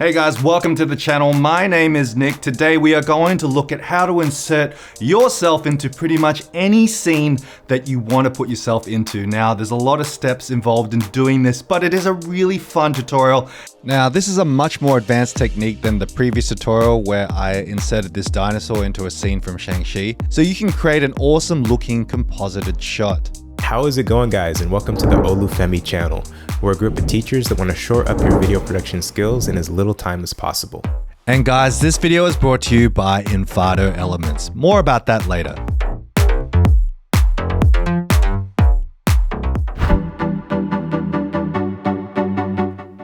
Hey guys, welcome to the channel. My name is Nick. Today we are going to look at how to insert yourself into pretty much any scene that you want to put yourself into. Now, there's a lot of steps involved in doing this, but it is a really fun tutorial. Now, this is a much more advanced technique than the previous tutorial where I inserted this dinosaur into a scene from Shang-Chi. So you can create an awesome looking composited shot. How is it going, guys, and welcome to the Olufemi channel. We're a group of teachers that want to shore up your video production skills in as little time as possible. And guys, this video is brought to you by Envato Elements. More about that later.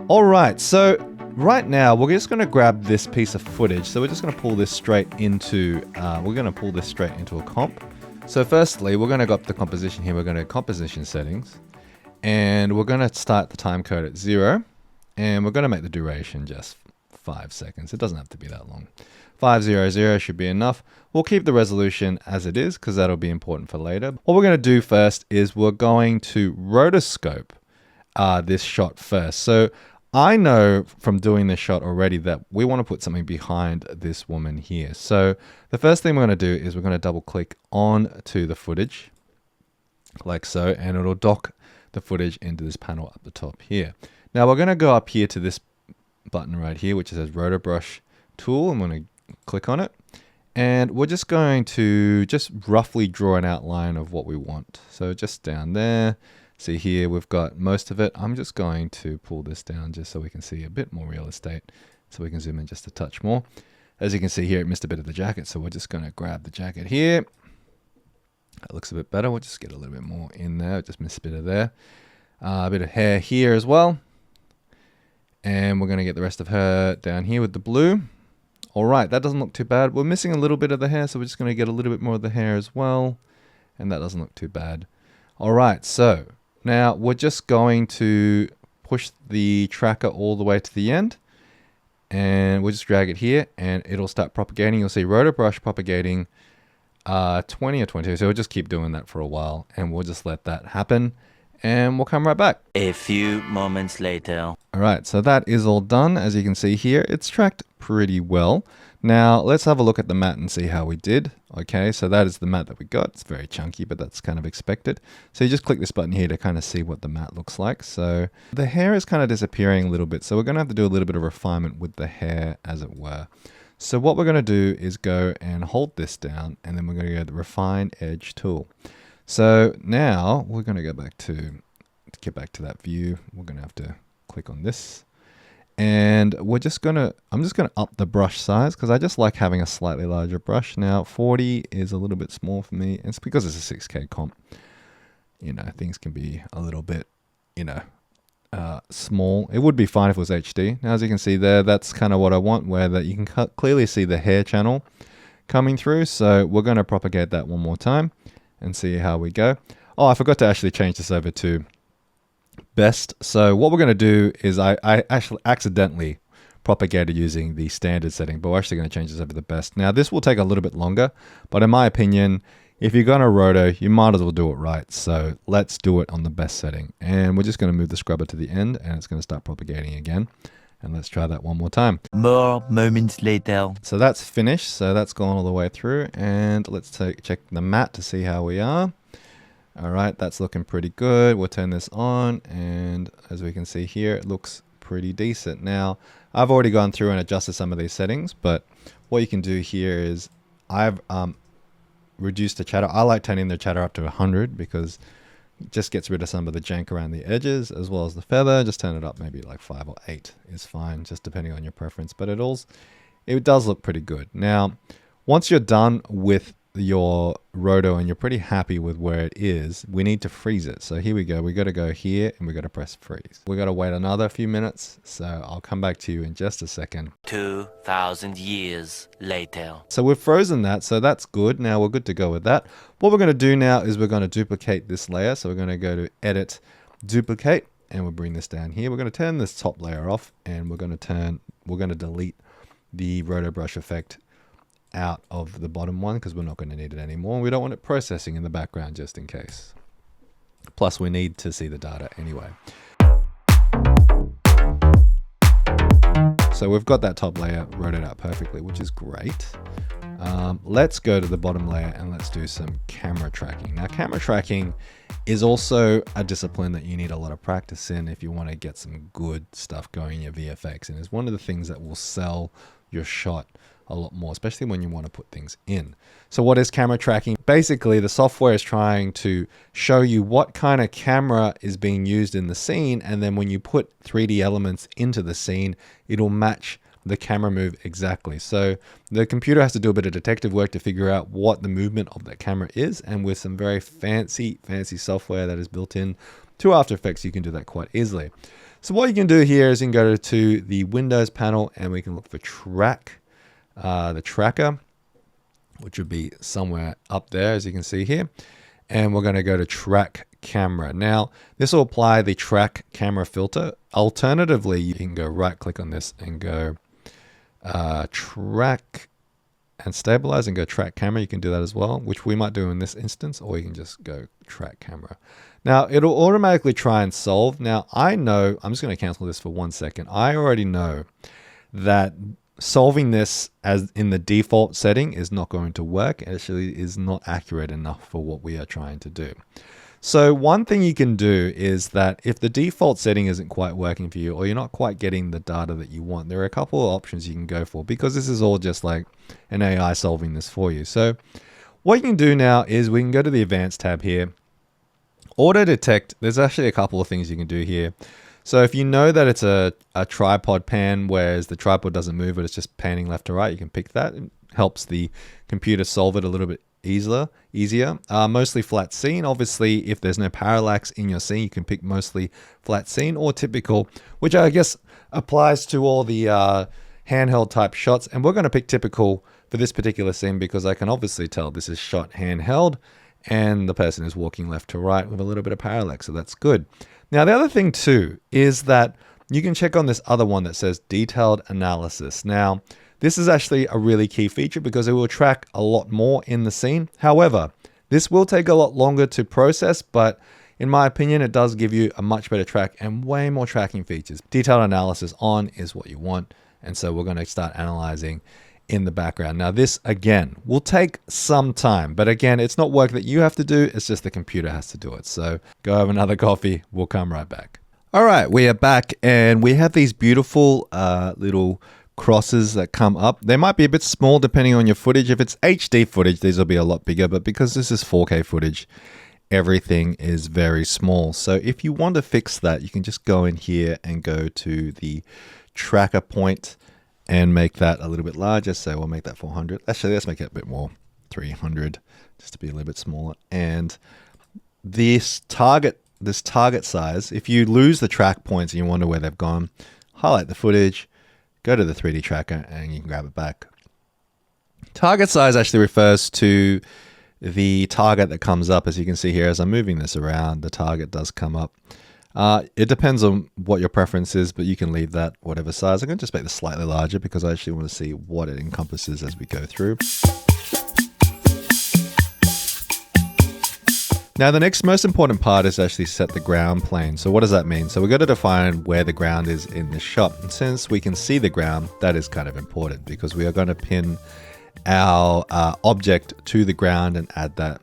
All right, so right now we're just going to grab this piece of footage. So we're just going to pull this straight into a comp. So firstly, we're going to go up the composition here. We're going to composition settings, and we're going to start the time code at 0, and we're going to make the duration just 5 seconds. It doesn't have to be that long. 500 should be enough. We'll keep the resolution as it is because that'll be important for later. What we're going to do first is we're going to rotoscope this shot first. So I know from doing this shot already that we want to put something behind this woman here. So the first thing we're going to do is we're going to double click on to the footage like so, and it'll dock the footage into this panel up the top here. Now we're going to go up here to this button right here, which says rotobrush tool. I'm going to click on it, and we're just going to just roughly draw an outline of what we want. So just down there. See here, we've got most of it. I'm just going to pull this down just so we can see a bit more real estate, so we can zoom in just a touch more. As you can see here, it missed a bit of the jacket, so we're just going to grab the jacket here. That looks a bit better. We'll just get a little bit more in there. Just missed a bit of there. A bit of hair here as well. And we're going to get the rest of her down here with the blue. All right, that doesn't look too bad. We're missing a little bit of the hair, so we're just going to get a little bit more of the hair as well. And that doesn't look too bad. All right, so now we're just going to push the tracker all the way to the end, and we'll just drag it here and it'll start propagating. You'll see rotobrush propagating 20 or 22. So we'll just keep doing that for a while, and we'll just let that happen, and we'll come right back. A few moments later. All right, so that is all done. As you can see here, it's tracked pretty well. Now let's have a look at the mat and see how we did. Okay, so that is the mat that we got. It's very chunky, but that's kind of expected. So you just click this button here to kind of see what the mat looks like. So the hair is kind of disappearing a little bit. So we're going to have to do a little bit of refinement with the hair, as it were. So what we're going to do is go and hold this down, and then we're going to go to the Refine Edge tool. So now we're going to go back to get back to that view. We're going to have to click on this. And I'm just going to up the brush size because I just like having a slightly larger brush. Now 40 is a little bit small for me. It's because it's a 6K comp. You know, things can be a little bit, small. It would be fine if it was HD. Now, as you can see there, that's kind of what I want, where that you can clearly see the hair channel coming through. So we're going to propagate that one more time and see how we go. Oh, I forgot to actually change this over to best. So what we're going to do is I actually accidentally propagated using the standard setting, but we're actually going to change this over to best. Now this will take a little bit longer, but in my opinion, if you're going to roto, you might as well do it right. So let's do it on the best setting, and we're just going to move the scrubber to the end, and it's going to start propagating again. And let's try that one more time. More moments later. So that's finished. So that's gone all the way through, and let's check the mat to see how we are. All right, that's looking pretty good. We'll turn this on, and as we can see here, it looks pretty decent. Now, I've already gone through and adjusted some of these settings, but what you can do here is I've reduced the chatter. I like turning the chatter up to 100 because it just gets rid of some of the jank around the edges as well as the feather. Just turn it up maybe like 5 or 8 is fine, just depending on your preference, but it does look pretty good. Now, once you're done with your roto and you're pretty happy with where it is, we need to freeze it. So here we go. We got to go here and we got to press freeze. We got to wait another few minutes. So I'll come back to you in just a second. 2,000 years later. So we've frozen that. So that's good. Now we're good to go with that. What we're going to do now is we're going to duplicate this layer. So we're going to go to edit, duplicate, and we'll bring this down here. We're going to turn this top layer off, and we're going to delete the roto brush effect out of the bottom one because we're not going to need it anymore. We don't want it processing in the background just in case. Plus we need to see the data anyway. So we've got that top layer rotated out perfectly, which is great. Let's go to the bottom layer and let's do some camera tracking. Now, camera tracking is also a discipline that you need a lot of practice in if you want to get some good stuff going in your VFX. And it's one of the things that will sell your shot a lot more, especially when you want to put things in. So what is camera tracking? Basically, the software is trying to show you what kind of camera is being used in the scene. And then when you put 3D elements into the scene, it'll match the camera move exactly. So the computer has to do a bit of detective work to figure out what the movement of that camera is. And with some very fancy software that is built in to After Effects, you can do that quite easily. So what you can do here is you can go to the Windows panel and we can look for track, the tracker, which would be somewhere up there, as you can see here. And we're going to go to track camera. Now, this will apply the track camera filter. Alternatively, you can go right click on this and go track and stabilize and go track camera. You can do that as well, which we might do in this instance, or you can just go track camera. Now, it'll automatically try and solve. Now, I know, I'm just going to cancel this for 1 second. I already know that solving this as in the default setting is not going to work. It actually is not accurate enough for what we are trying to do. So one thing you can do is that if the default setting isn't quite working for you, or you're not quite getting the data that you want, there are a couple of options you can go for, because this is all just like an AI solving this for you. So what you can do now is we can go to the advanced tab here, auto detect. There's actually a couple of things you can do here. So if you know that it's a tripod pan, whereas the tripod doesn't move, but it's just panning left to right, you can pick that. It helps the computer solve it a little bit easier. Mostly flat scene. Obviously, if there's no parallax in your scene, you can pick mostly flat scene or typical, which I guess applies to all the handheld type shots. And we're going to pick typical for this particular scene because I can obviously tell this is shot handheld and the person is walking left to right with a little bit of parallax. So that's good. Now, the other thing too is that you can check on this other one that says detailed analysis. Now, this is actually a really key feature because it will track a lot more in the scene. However, this will take a lot longer to process, but in my opinion, it does give you a much better track and way more tracking features. Detailed analysis on is what you want. And so we're going to start analyzing in the background. Now, this again will take some time, but again, it's not work that you have to do. It's just the computer has to do it. So go have another coffee. We'll come right back. All right, we are back and we have these beautiful little crosses that come up. They might be a bit small depending on your footage. If it's HD footage, these will be a lot bigger, but because this is 4K footage, everything is very small. So if you want to fix that, you can just go in here and go to the tracker point and make that a little bit larger. So we'll make that 400. Actually, let's make it a bit more, 300, just to be a little bit smaller. And this target size, if you lose the track points and you wonder where they've gone, highlight the footage, go to the 3D tracker and you can grab it back. Target size actually refers to the target that comes up. As you can see here, as I'm moving this around, the target does come up. It depends on what your preference is, but you can leave that whatever size. I'm going to just make this slightly larger because I actually want to see what it encompasses as we go through. Now, the next most important part is actually set the ground plane. So what does that mean? So we've got to define where the ground is in the shot. And since we can see the ground, that is kind of important because we are going to pin our object to the ground and add that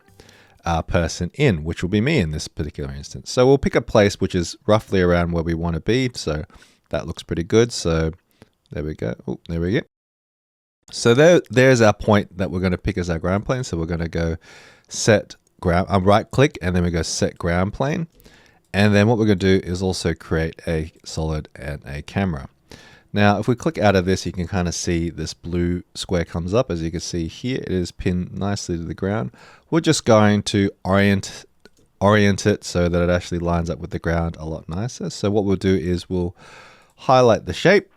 person in, which will be me in this particular instance. So we'll pick a place which is roughly around where we want to be. So that looks pretty good. So there we go. Oh, there we go. So there's our point that we're going to pick as our ground plane. So we're going to go set ground, right click, and then we go set ground plane. And then what we're going to do is also create a solid and a camera. Now, if we click out of this, you can kind of see this blue square comes up. As you can see here, it is pinned nicely to the ground. We're just going to orient it so that it actually lines up with the ground a lot nicer. So what we'll do is we'll highlight the shape.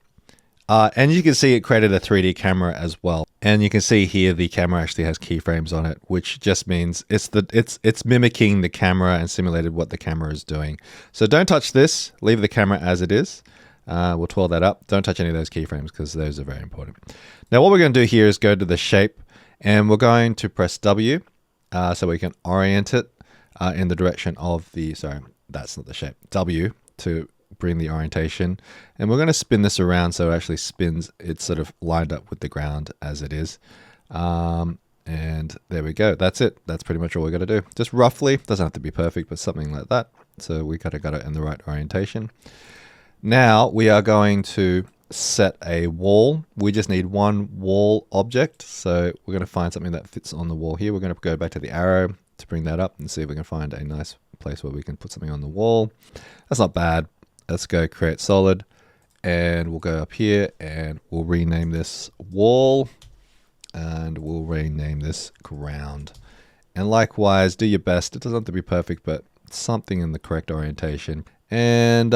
And you can see it created a 3D camera as well. And you can see here the camera actually has keyframes on it, which just means it's mimicking the camera and simulated what the camera is doing. So don't touch this, leave the camera as it is. We'll twirl that up. Don't touch any of those keyframes because those are very important. Now what we're going to do here is go to the shape and we're going to press W so we can orient it in the direction of the, sorry, that's not the shape, W to bring the orientation. And we're going to spin this around so it actually spins. It's sort of lined up with the ground as it is. And there we go. That's it. That's pretty much all we got to do. Just roughly, doesn't have to be perfect, but something like that. So we kind of got it in the right orientation. Now we are going to set a wall. We just need one wall object. So we're going to find something that fits on the wall here. We're going to go back to the arrow to bring that up and see if we can find a nice place where we can put something on the wall. That's not bad. Let's go create solid, and we'll go up here and we'll rename this wall, and we'll rename this ground. And likewise, do your best. It doesn't have to be perfect, but something in the correct orientation. And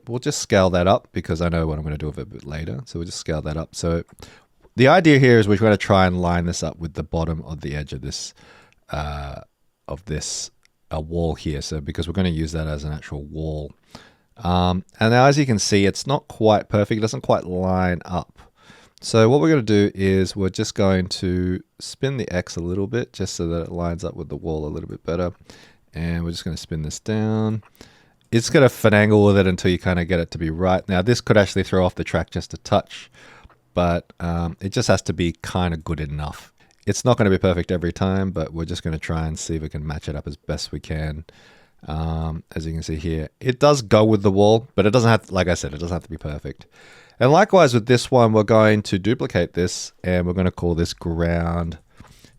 we'll just scale that up because I know what I'm going to do with it a bit later. So we'll just scale that up. So the idea here is we're going to try and line this up with the bottom of the edge of this wall here. So because we're going to use that as an actual wall. And now as you can see, it's not quite perfect. It doesn't quite line up. So what we're going to do is we're just going to spin the X a little bit just so that it lines up with the wall a little bit better. And we're just going to spin this down. It's going to finagle with it until you kind of get it to be right. Now this could actually throw off the track just a touch, but it just has to be kind of good enough. It's not going to be perfect every time, but we're just going to try and see if we can match it up as best we can. As you can see here, it does go with the wall, but it doesn't have to, like I said, it doesn't have to be perfect. And likewise with this one, we're going to duplicate this and we're going to call this ground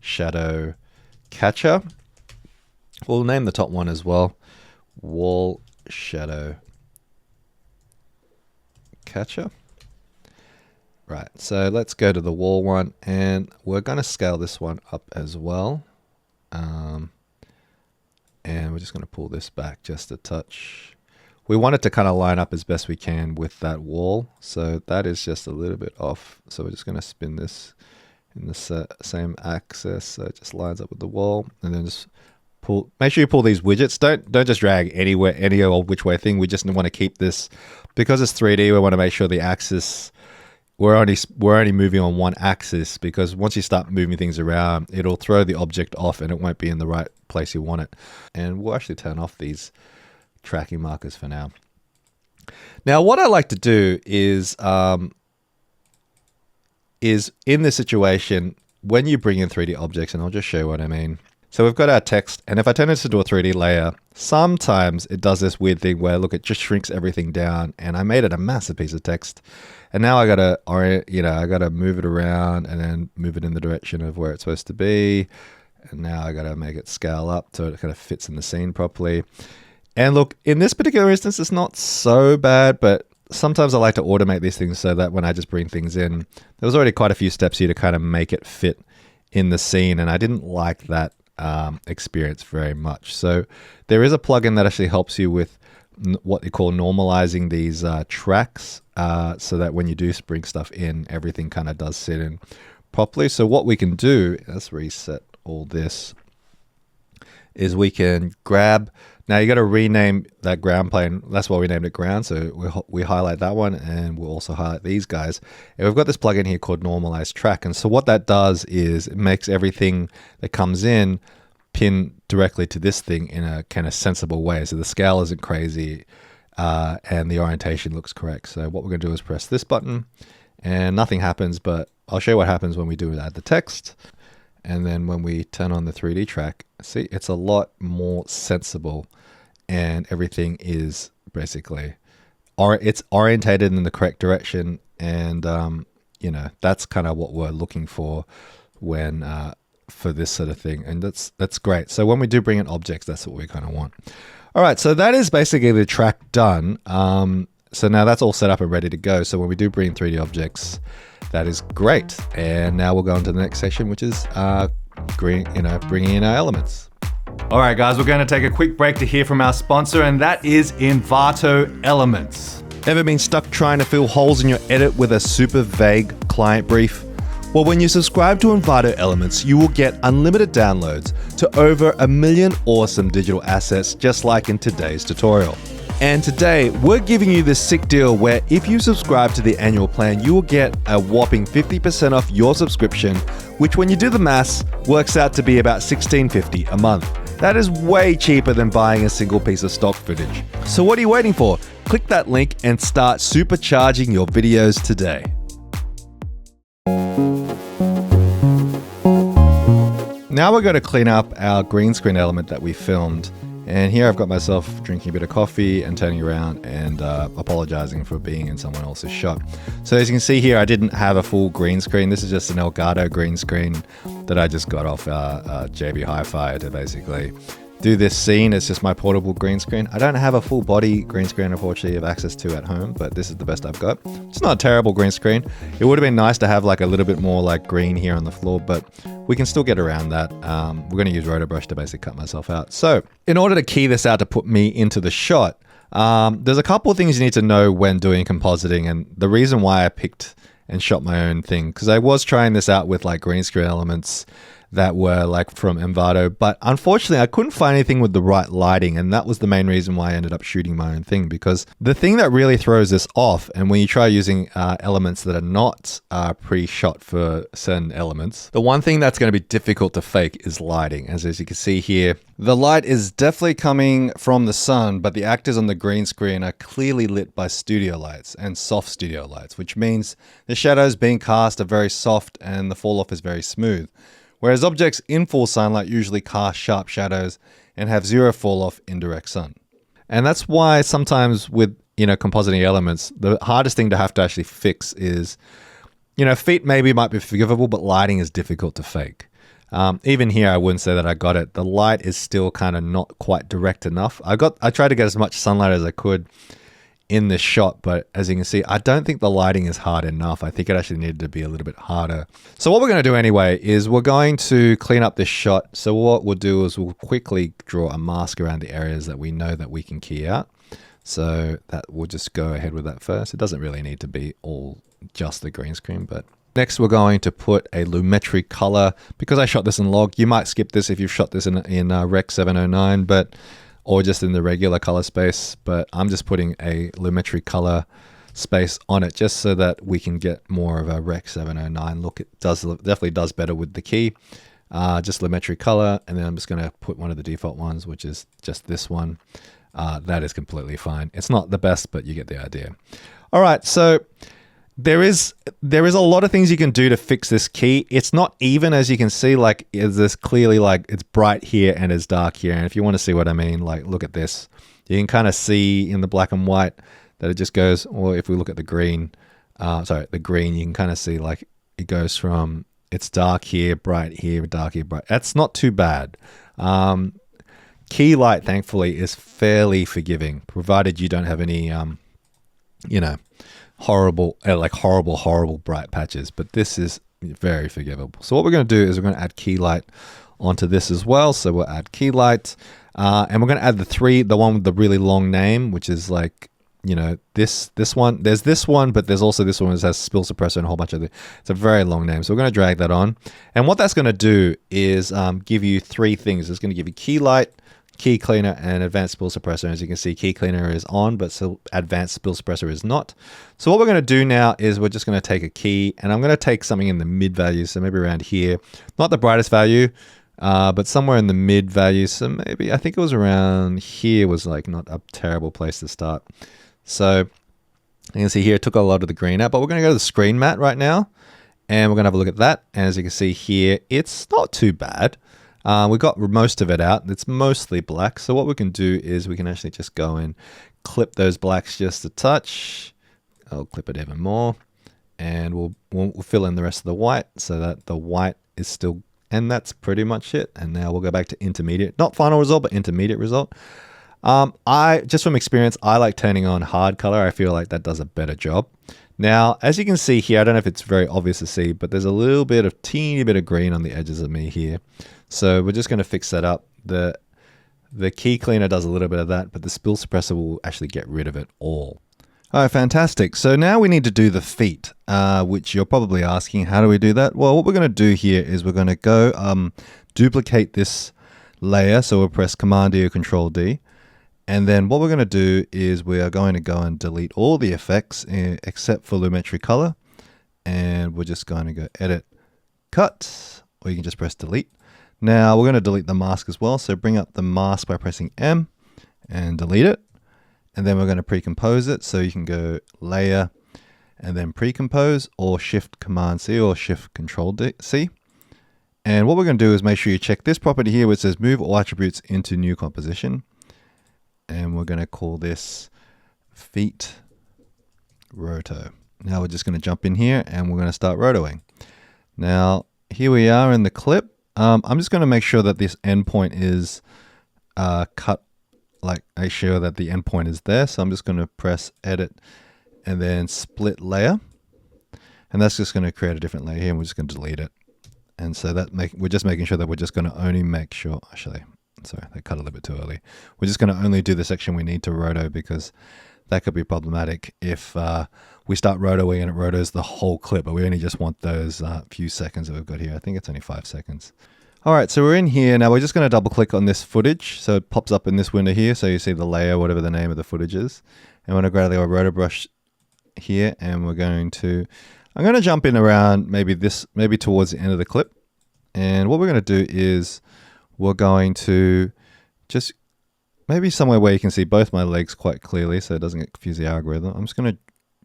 shadow catcher. We'll name the top one as well, wall shadow catcher. Right, so let's go to the wall one and we're going to scale this one up as well. And we're just going to pull this back just a touch. We want it to kind of line up as best we can with that wall. So that is just a little bit off. So we're just going to spin this in the same axis. So it just lines up with the wall, and then just pull. Make sure you pull these widgets. Don't just drag anywhere, any old which way thing. We just want to keep this because it's 3D. We want to make sure the axis, we're only moving on one axis, because once you start moving things around, it'll throw the object off and it won't be in the right place you want it. And we'll actually turn off these tracking markers for now. Now, what I like to do is in this situation, when you bring in 3D objects, and I'll just show you what I mean. So we've got our text, and if I turn this into a 3D layer, sometimes it does this weird thing where, look, it just shrinks everything down, and I made it a massive piece of text. And now I gotta I gotta move it around and then move it in the direction of where it's supposed to be. And now I gotta make it scale up so it kind of fits in the scene properly. And look, in this particular instance, it's not so bad, but sometimes I like to automate these things so that when I just bring things in, there was already quite a few steps here to kind of make it fit in the scene, and I didn't like that experience very much. So there is a plugin that actually helps you with what they call normalizing these tracks, so that when you do bring stuff in, everything kind of does sit in properly. So what we can do, let's reset all this, is we can grab, now you got to rename that ground plane. That's why we named it ground. So we highlight that one, and we'll also highlight these guys. And we've got this plugin here called normalize track. And so what that does is it makes everything that comes in pin directly to this thing in a kind of sensible way. So the scale isn't crazy, and the orientation looks correct. So what we're going to do is press this button and nothing happens, but I'll show you what happens when we do add the text. And then when we turn on the 3D track, see, it's a lot more sensible, and everything is basically, it's orientated in the correct direction. And, that's kind of what we're looking for when, for this sort of thing. And that's great. So when we do bring in objects, that's what we kind of want. All right. So that is basically the track done. So now that's all set up and ready to go. So when we do bring 3D objects, that is great. And now we'll go on to the next section, which is bringing in our elements. All right, guys, we're going to take a quick break to hear from our sponsor, and that is Envato Elements. Ever been stuck trying to fill holes in your edit with a super vague client brief? Well, when you subscribe to Envato Elements, you will get unlimited downloads to over 1 million awesome digital assets, just like in today's tutorial. And today, we're giving you this sick deal where if you subscribe to the annual plan, you will get a whopping 50% off your subscription, which when you do the maths, works out to be about $16.50 a month. That is way cheaper than buying a single piece of stock footage. So what are you waiting for? Click that link and start supercharging your videos today. Now we're going to clean up our green screen element that we filmed. And here I've got myself drinking a bit of coffee and turning around and apologizing for being in someone else's shot. So as you can see here, I didn't have a full green screen. This is just an Elgato green screen that I just got off JB Hi-Fi to basically do this scene. It's just my portable green screen. I don't have a full body green screen, unfortunately, of access to at home, but this is the best I've got. It's not a terrible green screen. It would have been nice to have like a little bit more like green here on the floor, but we can still get around that. We're going to use rotobrush to basically cut myself out. So in order to key this out to put me into the shot, there's a couple of things you need to know when doing compositing, and the reason why I picked and shot my own thing, because I was trying this out with like green screen elements that were like from Envato, but unfortunately I couldn't find anything with the right lighting, and that was the main reason why I ended up shooting my own thing, because the thing that really throws this off, and when you try using elements that are not pre-shot for certain elements, the one thing that's going to be difficult to fake is lighting. As you can see here, the light is definitely coming from the sun, but the actors on the green screen are clearly lit by studio lights and soft studio lights, which means the shadows being cast are very soft and the fall off is very smooth. Whereas objects in full sunlight usually cast sharp shadows and have zero fall off in direct sun. And that's why sometimes with, compositing elements, the hardest thing to have to actually fix is, feet maybe might be forgivable, but lighting is difficult to fake. Even here, I wouldn't say that I got it. The light is still kind of not quite direct enough. I tried to get as much sunlight as I could in this shot, but as you can see, I don't think the lighting is hard enough. I think it actually needed to be a little bit harder. So what we're going to do anyway is we're going to clean up this shot. So what we'll do is we'll quickly draw a mask around the areas that we know that we can key out. So that we'll just go ahead with that first. It doesn't really need to be all just the green screen, but next we're going to put a lumetri color. Because I shot this in log, you might skip this if you've shot this in Rec 709, or just in the regular color space, but I'm just putting a lumetri color space on it just so that we can get more of a Rec 709 look. It definitely does better with the key. Just lumetri color, and then I'm just going to put one of the default ones, which is just this one. That is completely fine. It's not the best, but you get the idea. All right, so there is a lot of things you can do to fix this key. It's not even, as you can see, like there's clearly like it's bright here and it's dark here. And if you want to see what I mean, like look at this. You can kind of see in the black and white that it just goes, or if we look at the green, the green, you can kind of see like it goes from it's dark here, bright here, dark here, bright. That's not too bad. Key light, thankfully, is fairly forgiving, provided you don't have any, horrible bright patches, but this is very forgivable. So what we're going to do is we're going to add key light onto this as well. So we'll add key light, and we're going to add the one with the really long name, which is like, this one. There's this one, but there's also this one that has spill suppressor and a whole bunch of it's a very long name. So we're going to drag that on, and what that's going to do is give you three things. It's going to give you key light, key cleaner, and advanced spill suppressor. As you can see, key cleaner is on, but still advanced spill suppressor is not. So what we're going to do now is we're just going to take a key, and I'm going to take something in the mid value, so maybe around here, not the brightest value, but somewhere in the mid value. So maybe I think it was around here was like not a terrible place to start. So you can see here it took a lot of the green out, but we're going to go to the screen matte right now, and we're going to have a look at that. And as you can see here, it's not too bad. We got most of it out. It's mostly black. So what we can do is we can actually just go and clip those blacks just a touch. I'll clip it even more, and we'll fill in the rest of the white so that the white is still, and that's pretty much it. And now we'll go back to intermediate, not final result, but intermediate result. Just from experience, I like turning on hard color. I feel like that does a better job. Now, as you can see here, I don't know if it's very obvious to see, but there's a little bit of teeny bit of green on the edges of me here. So we're just going to fix that up. The key cleaner does a little bit of that, but the spill suppressor will actually get rid of it all. All right, fantastic. So now we need to do the feet, which you're probably asking, how do we do that? Well, what we're going to do here is we're going to go duplicate this layer. So we'll press Command D or Control D. And then what we're going to do is we are going to go and delete all the effects except for lumetri color. And we're just going to go Edit, Cut, or you can just press Delete. Now we're going to delete the mask as well. So bring up the mask by pressing M and delete it. and then we're going to pre-compose it. So you can go layer and then pre-compose, or Shift Command C or Shift Control C. And what we're going to do is make sure you check this property here which says move all attributes into new composition. And we're going to call this feet roto. Now we're just going to jump in here and we're going to start rotoing. Now here we are in the clip. I'm just going to make sure that this endpoint is cut, like make sure that the endpoint is there. So I'm just going to press edit and then split layer. And that's just going to create a different layer here, and we're just going to delete it. And so we're just making sure that we're just going to only make sure, actually, sorry, they cut a little bit too early. We're just going to only do the section we need to roto, because that could be problematic if we start rotoing and it rotos the whole clip, but we only just want those few seconds that we've got here. I think it's only 5 seconds. All right, so we're in here. Now we're just going to double click on this footage. So it pops up in this window here. So you see the layer, whatever the name of the footage is. And we're going to grab our rotobrush here, and I'm going to jump in around maybe towards the end of the clip. And what we're going to do is we're going to just maybe somewhere where you can see both my legs quite clearly so it doesn't get confuse the algorithm. I'm just going to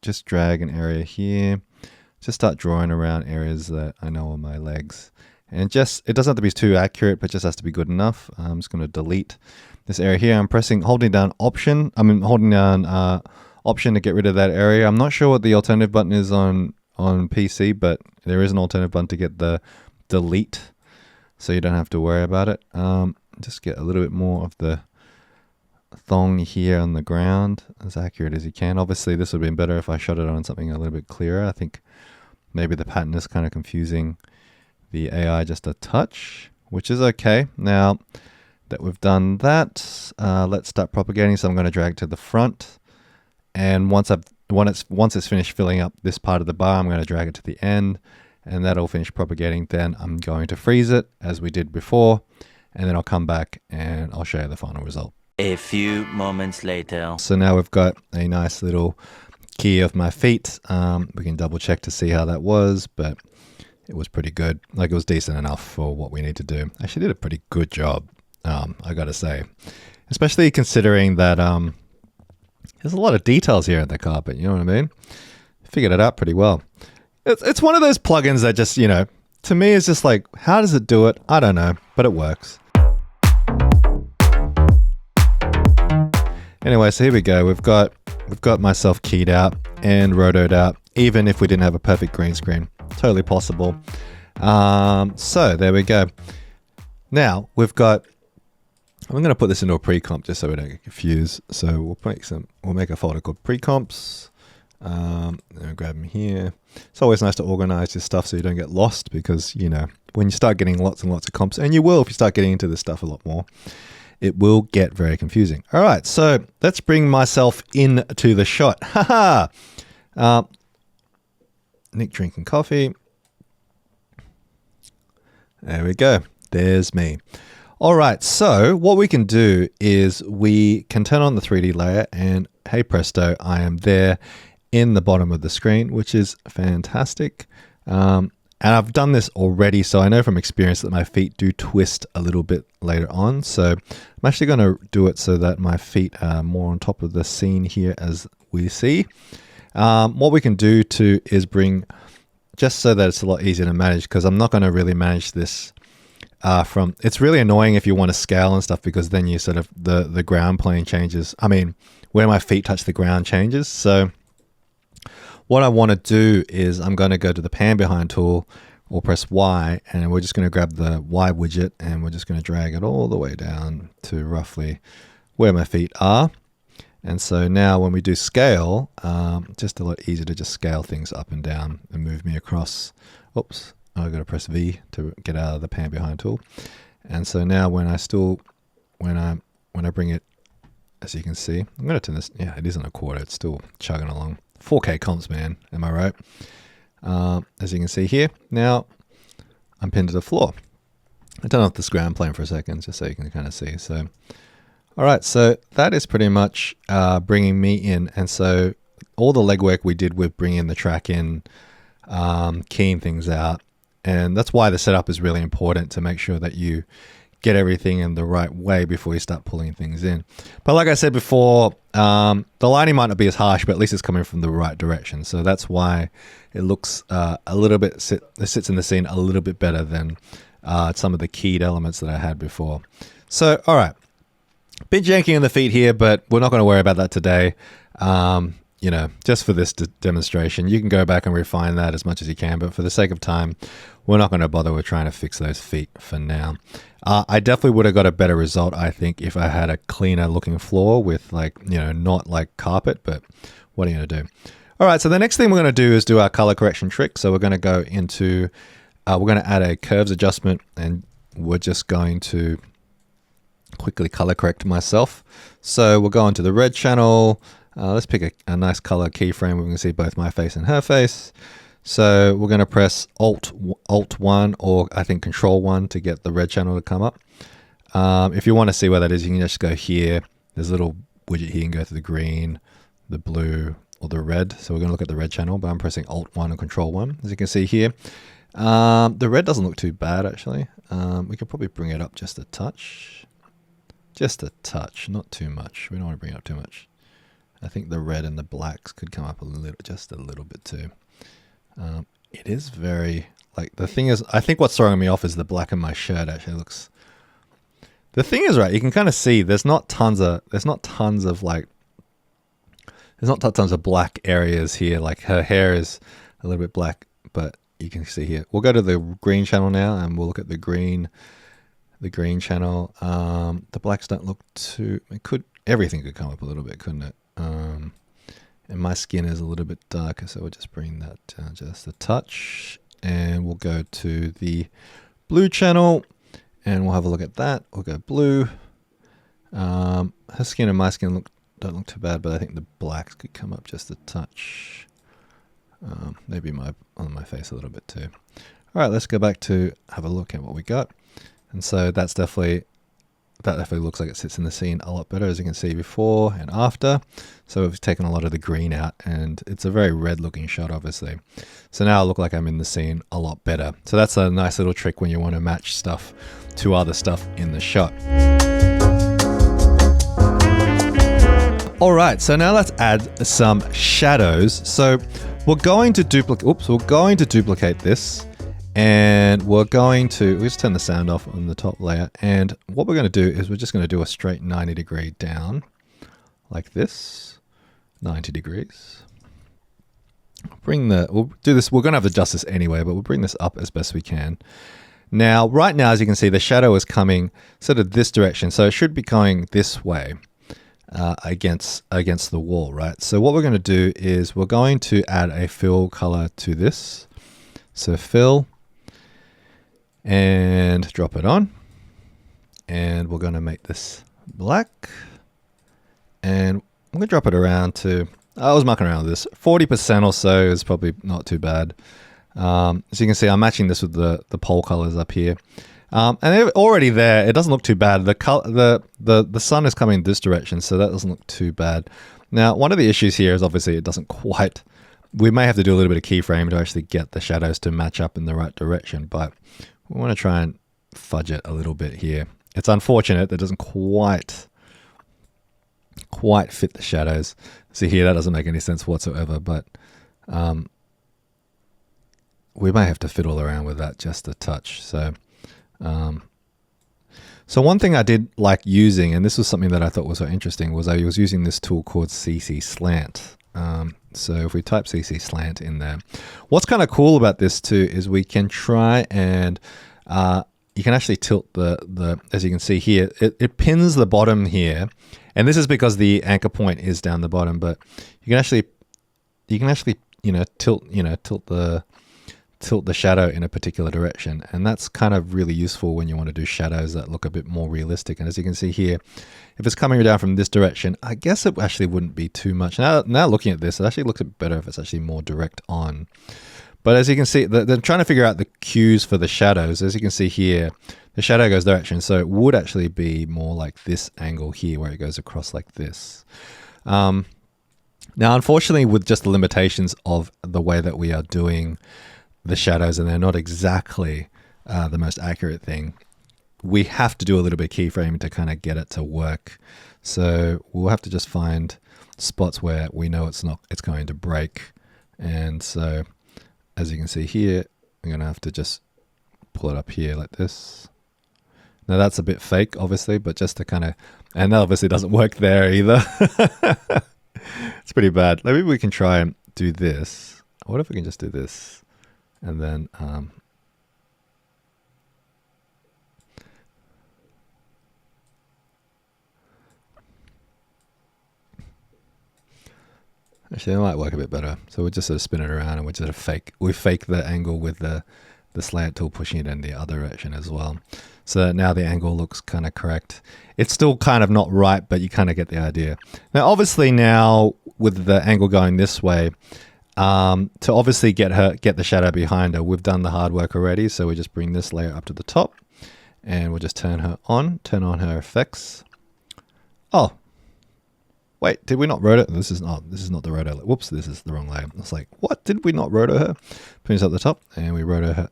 just drag an area here, just start drawing around areas that I know are my legs. And it doesn't have to be too accurate, but just has to be good enough. I'm just going to delete this area here. I'm holding down Option to get rid of that area. I'm not sure what the alternative button is on PC, but there is an alternative button to get the delete, so you don't have to worry about it. Just get a little bit more of the thong here on the ground, as accurate as you can. Obviously, this would have been better if I shot it on something a little bit clearer. I think maybe the pattern is kind of confusing the AI just a touch, which is okay. Now that we've done that, let's start propagating. So I'm going to drag to the front, and once it's finished filling up this part of the bar, I'm going to drag it to the end, and that'll finish propagating. Then I'm going to freeze it as we did before, and then I'll come back and I'll show you the final result. A few moments later. So now we've got a nice little key of my feet. We can double check to see how that was, but it was pretty good. Like, it was decent enough for what we need to do. Actually did a pretty good job, I gotta say. Especially considering that there's a lot of details here in the carpet, you know what I mean? Figured it out pretty well. It's one of those plugins that just, to me it's just like, how does it do it? I don't know, but it works. Anyway, so here we go. We've got myself keyed out and rotoed out, even if we didn't have a perfect green screen. Totally possible. So there we go. Now I'm going to put this into a pre-comp just so we don't get confused. So we'll make a folder called pre-comps. I'll grab them here. It's always nice to organize your stuff so you don't get lost, because when you start getting lots and lots of comps, and you will if you start getting into this stuff a lot more, it will get very confusing. All right, so let's bring myself into the shot. Haha. Nick drinking coffee. There we go. There's me. All right, so what we can do is we can turn on the 3D layer, and hey presto, I am there in the bottom of the screen, which is fantastic. And I've done this already, so I know from experience that my feet do twist a little bit later on. So I'm actually going to do it so that my feet are more on top of the scene here, as we see. What we can do is bring, just so that it's a lot easier to manage, because I'm not going to really manage this it's really annoying if you want to scale and stuff, because then you sort of, the ground plane changes. I mean, where my feet touch the ground changes. So what I want to do is I'm going to go to the pan behind tool, or press Y, and we're just going to grab the Y widget, and we're just going to drag it all the way down to roughly where my feet are. And so now when we do scale, just a lot easier to just scale things up and down and move me across. Oops, I've got to press V to get out of the pan behind tool. And so now when I bring it, as you can see, I'm going to turn this, yeah, it isn't a quarter, it's still chugging along. 4K comps, man, am I right? As you can see here, now I'm pinned to the floor. I turn off this ground plane for a second, just so you can kind of see. So, all right, so that is pretty much bringing me in. And so all the legwork we did with bringing the track in, keying things out, and that's why the setup is really important, to make sure that you get everything in the right way before you start pulling things in. But like I said before, the lining might not be as harsh, but at least it's coming from the right direction. So that's why it looks a little bit, it sits in the scene a little bit better than some of the keyed elements that I had before. So, all right. Bit janky on the feet here, but we're not going to worry about that today. You know, just for this demonstration, you can go back and refine that as much as you can, but for the sake of time, we're not going to bother with trying to fix those feet for now. I definitely would have got a better result, I think, if I had a cleaner looking floor with, like, you know, not like carpet, but what are you going to do? All right, so the next thing we're going to do is do our color correction trick. So we're going to go into, we're going to add a curves adjustment, and we're just going to quickly color correct myself. So we'll go into the red channel. Let's pick a nice color keyframe where we can see both my face and her face. So we're going to press Alt 1, or I think Control 1 to get the red channel to come up. If you want to see where that is, you can just go here. There's a little widget here. You can go to the green, the blue, or the red. So we're going to look at the red channel, but I'm pressing Alt 1 and Control 1, as you can see here. The red doesn't look too bad, actually. We could probably bring it up just a touch. Just a touch, not too much. We don't want to bring it up too much. I think the red and the blacks could come up a little, just a little bit too. It is very, like, the thing is, I think what's throwing me off is the black in my shirt actually looks. The thing is, right, you can kind of see there's not tons of black areas here. Like, her hair is a little bit black, but you can see here. We'll go to the green channel now, and we'll look at the green channel. The blacks don't look too, everything could come up a little bit, couldn't it? And my skin is a little bit darker, so we'll just bring that down just a touch, and we'll go to the blue channel, and we'll have a look at that. We'll go blue. Her skin and my skin don't look too bad, but I think the blacks could come up just a touch. Maybe on my face a little bit too. All right, let's go back to have a look at what we got. And so that definitely looks like it sits in the scene a lot better, as you can see before and after. So we've taken a lot of the green out, and it's a very red looking shot, obviously. So now I look like I'm in the scene a lot better. So that's a nice little trick when you want to match stuff to other stuff in the shot. All right, so now let's add some shadows. So we're going to duplicate this. And we'll just turn the sound off on the top layer. And what we're going to do is we're just going to do a straight 90 degree down like this, 90 degrees. We'll do this. We're going to have to adjust this anyway, but we'll bring this up as best we can. Now, right now, as you can see, the shadow is coming sort of this direction. So it should be going this way against the wall, right? So what we're going to do is we're going to add a fill color to this. So fill. And drop it on, and we're going to make this black, and I'm going to drop it around to, I was mucking around with this, 40% or so is probably not too bad. As you can see, I'm matching this with the pole colors up here, and already there, it doesn't look too bad. The sun is coming this direction, so that doesn't look too bad. Now, one of the issues here is obviously it doesn't quite, we may have to do a little bit of keyframe to actually get the shadows to match up in the right direction, but we want to try and fudge it a little bit here. It's unfortunate that it doesn't quite fit the shadows. See here, that doesn't make any sense whatsoever, but we may have to fiddle around with that just a touch. So one thing I did like using, and this was something that I thought was so interesting, was I was using this tool called CC Slant. So if we type CC Slant in there, what's kind of cool about this too is we can try and you can actually tilt the as you can see here, it pins the bottom here, and this is because the anchor point is down the bottom, but you can actually tilt the shadow in a particular direction, and that's kind of really useful when you want to do shadows that look a bit more realistic. And as you can see here, if it's coming down from this direction, I guess it actually wouldn't be too much. Now looking at this, it actually looks a bit better if it's actually more direct on. But as you can see, they're trying to figure out the cues for the shadows. As you can see here, the shadow goes direction, so it would actually be more like this angle here where it goes across like this. Now, unfortunately, with just the limitations of the way that we are doing the shadows, and they're not exactly the most accurate thing, we have to do a little bit of keyframing to kind of get it to work. So we'll have to just find spots where we know it's going to break. And so as you can see here, I'm going to have to just pull it up here like this. Now that's a bit fake, obviously, but just to kind of, and that obviously doesn't work there either. It's pretty bad. Maybe we can try and do this. What if we can just do this? And then, actually, it might work a bit better. So we'll just sort of spin it around and we just fake the angle with the slant tool pushing it in the other direction as well. So now the angle looks kind of correct. It's still kind of not right, but you kind of get the idea. Now, obviously now with the angle going this way, to obviously get the shadow behind her, we've done the hard work already. So we just bring this layer up to the top and we'll just turn on her effects. Oh, wait, did we not roto? This is not the roto. Whoops, this is the wrong layer. It's like, what? Did we not roto her? Put this up the top and we roto her,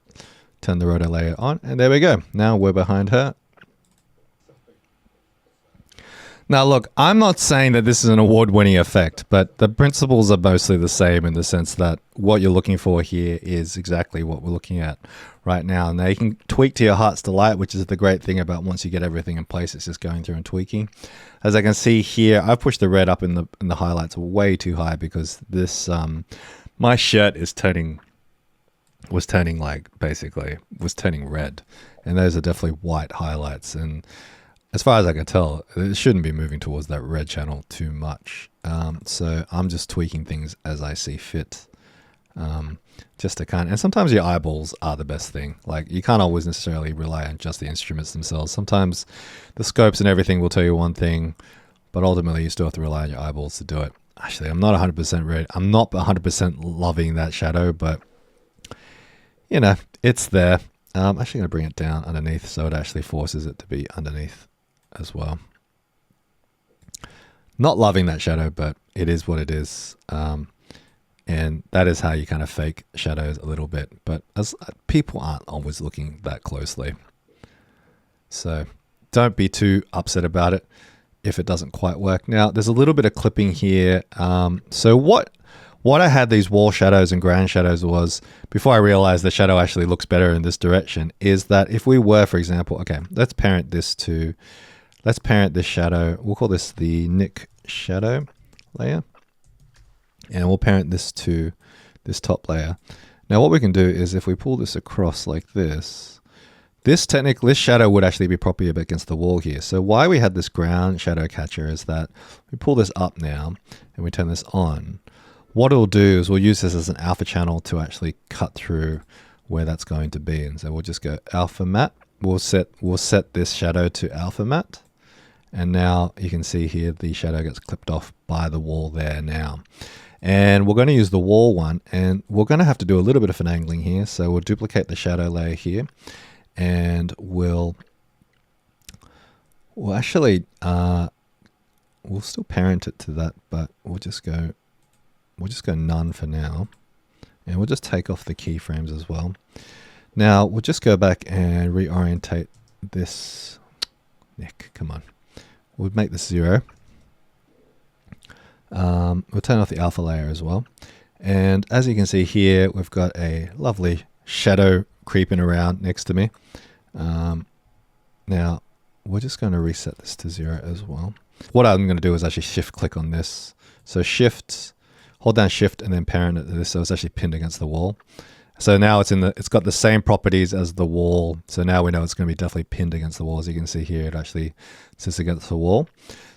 turn the roto layer on, and there we go. Now we're behind her. Now look, I'm not saying that this is an award-winning effect, but the principles are mostly the same in the sense that what you're looking for here is exactly what we're looking at right now. Now you can tweak to your heart's delight, which is the great thing about once you get everything in place, it's just going through and tweaking. As I can see here, I've pushed the red up in the highlights way too high because this my shirt was turning red, and those are definitely white highlights. And as far as I can tell, it shouldn't be moving towards that red channel too much. So I'm just tweaking things as I see fit. Just to and sometimes your eyeballs are the best thing. Like you can't always necessarily rely on just the instruments themselves. Sometimes the scopes and everything will tell you one thing, but ultimately you still have to rely on your eyeballs to do it. Actually, I'm not 100% ready. I'm not 100% loving that shadow, but you know, it's there. I'm actually going to bring it down underneath so it actually forces it to be underneath as well. Not loving that shadow, but it is what it is. And that is how you kind of fake shadows a little bit. But as people aren't always looking that closely. So don't be too upset about it if it doesn't quite work. Now, there's a little bit of clipping here. So what I had these wall shadows and ground shadows was, before I realized the shadow actually looks better in this direction, is that if we were, for example, okay, let's parent this shadow. We'll call this the Nick shadow layer. And we'll parent this to this top layer. Now what we can do is if we pull this across like this, this shadow would actually be properly up against the wall here. So why we had this ground shadow catcher is that we pull this up now and we turn this on. What it'll do is we'll use this as an alpha channel to actually cut through where that's going to be. And so we'll just go alpha matte. We'll set this shadow to alpha matte. And now you can see here the shadow gets clipped off by the wall there now. And we're going to use the wall one, and we're going to have to do a little bit of finagling here. So we'll duplicate the shadow layer here, and we'll actually we'll still parent it to that, but we'll just go none for now, and we'll just take off the keyframes as well. Now we'll just go back and reorientate this. Nick, come on. We'll make this 0. We'll turn off the alpha layer as well. And as you can see here, we've got a lovely shadow creeping around next to me. Now, we're just going to reset this to 0 as well. What I'm going to do is actually shift click on this. So hold down shift and then parent it to this so it's actually pinned against the wall. So now it's got the same properties as the wall. So now we know it's going to be definitely pinned against the wall. As you can see here, it actually sits against the wall.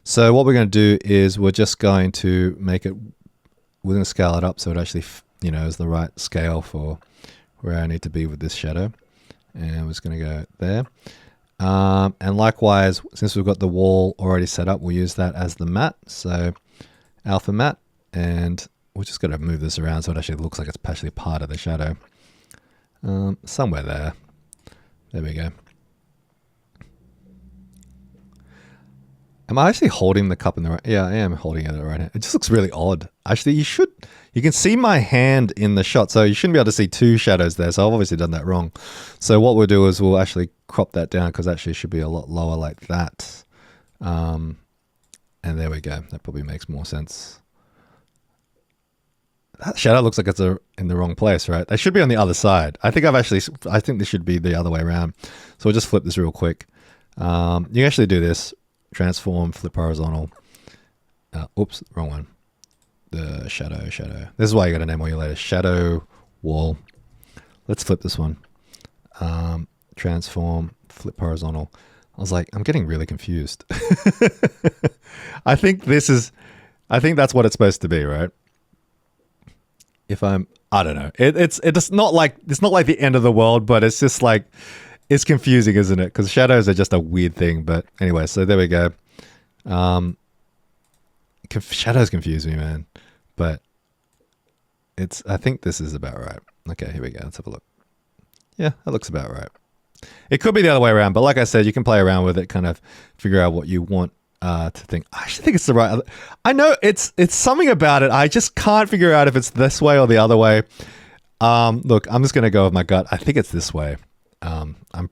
So what we're going to do is we're just going to we're going to scale it up so it actually, is the right scale for where I need to be with this shadow. And we're just going to go there. And likewise, since we've got the wall already set up, we'll use that as the matte. So alpha matte, and we're just going to move this around so it actually looks like it's actually part of the shadow. Somewhere there. There we go. Am I actually holding the cup in the right? Yeah, I am holding it in the right hand. It just looks really odd. Actually, you can see my hand in the shot, so you shouldn't be able to see two shadows there. So I've obviously done that wrong. So what we'll do is we'll actually crop that down because actually it should be a lot lower like that. And there we go. That probably makes more sense. That shadow looks like it's in the wrong place, right? They should be on the other side. I think this should be the other way around. So we'll just flip this real quick. You can actually do this. Transform, flip horizontal. Oops, wrong one. The shadow. This is why you got to name all your letters. Shadow wall. Let's flip this one. Transform, flip horizontal. I was like, I'm getting really confused. I think that's what it's supposed to be, right? I don't know. It's not like the end of the world, but it's just like, it's confusing, isn't it? Because shadows are just a weird thing. But anyway, so there we go. Shadows confuse me, man. But I think this is about right. Okay, here we go. Let's have a look. Yeah, that looks about right. It could be the other way around, but like I said, you can play around with it, kind of figure out what you want to think. I actually think it's the right. I know it's something about it. I just can't figure out if it's this way or the other way. Look, I'm just gonna go with my gut. I think it's this way. I'm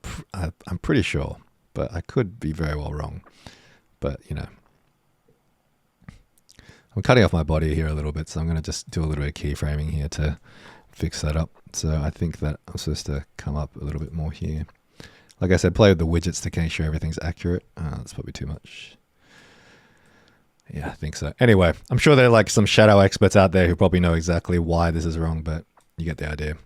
pretty sure, but I could be very well wrong. But you know, I'm cutting off my body here a little bit, so I'm gonna just do a little bit of keyframing here to fix that up. So I think that I'm supposed to come up a little bit more here. Like I said, play with the widgets to make sure everything's accurate. That's probably too much. Yeah, I think so. Anyway, I'm sure there are like some shadow experts out there who probably know exactly why this is wrong, but you get the idea.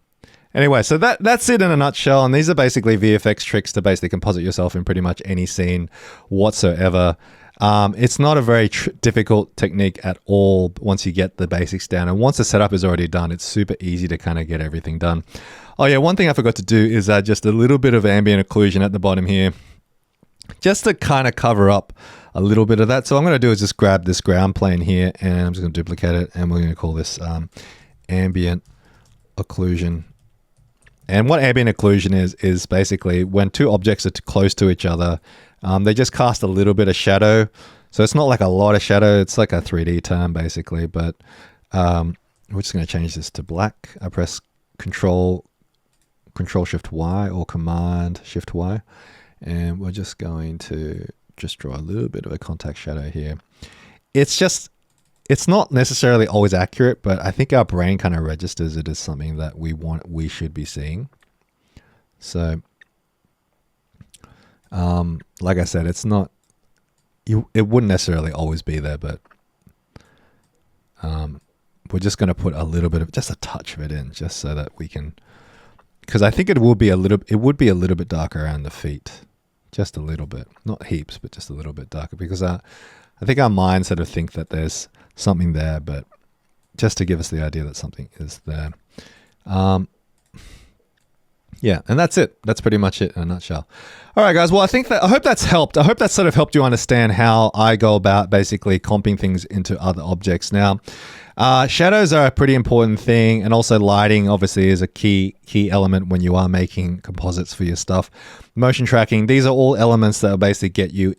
Anyway, so that's it in a nutshell. And these are basically VFX tricks to basically composite yourself in pretty much any scene whatsoever. It's not a very difficult technique at all once you get the basics down. And once the setup is already done, it's super easy to kind of get everything done. Oh yeah, one thing I forgot to do is add just a little bit of ambient occlusion at the bottom here, just to kind of cover up a little bit of that. So what I'm going to do is just grab this ground plane here, and I'm just going to duplicate it, and we're going to call this ambient occlusion. And what ambient occlusion is basically when two objects are close to each other, they just cast a little bit of shadow. So it's not like a lot of shadow. It's like a 3D term basically, but we're just going to change this to black. I press Control Shift Y or Command Shift Y. And we're just going to just draw a little bit of a contact shadow here. It's not necessarily always accurate, but I think our brain kind of registers it as something that we should be seeing. So, like I said, it wouldn't necessarily always be there, but we're just going to put a little bit of, just a touch of it in, just so that we can, because I think it would be a little bit darker around the feet, just a little bit, not heaps, but just a little bit darker, because I think our minds sort of think that there's something there, but just to give us the idea that something is there. Yeah, and that's it. That's pretty much it in a nutshell. All right, guys. Well, I hope that's helped. I hope that sort of helped you understand how I go about basically comping things into other objects. Now, shadows are a pretty important thing, and also lighting obviously is a key element when you are making composites for your stuff. Motion tracking, these are all elements that will basically get you,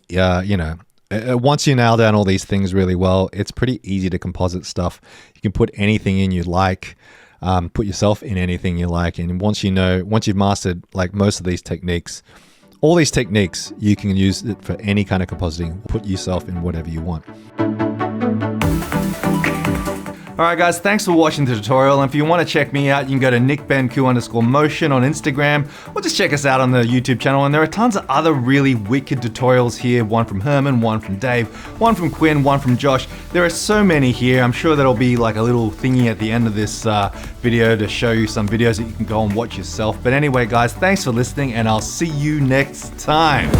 once you nail down all these things really well, it's pretty easy to composite stuff. You can put anything in you like, put yourself in anything you like. And once you've mastered like most of these techniques, all these techniques, you can use it for any kind of compositing. Put yourself in whatever you want. All right, guys, thanks for watching the tutorial. And if you want to check me out, you can go to nickbenkhoo_motion on Instagram, or just check us out on the YouTube channel. And there are tons of other really wicked tutorials here. One from Herman, one from Dave, one from Quinn, one from Josh. There are so many here. I'm sure there'll be like a little thingy at the end of this video to show you some videos that you can go and watch yourself. But anyway, guys, thanks for listening, and I'll see you next time.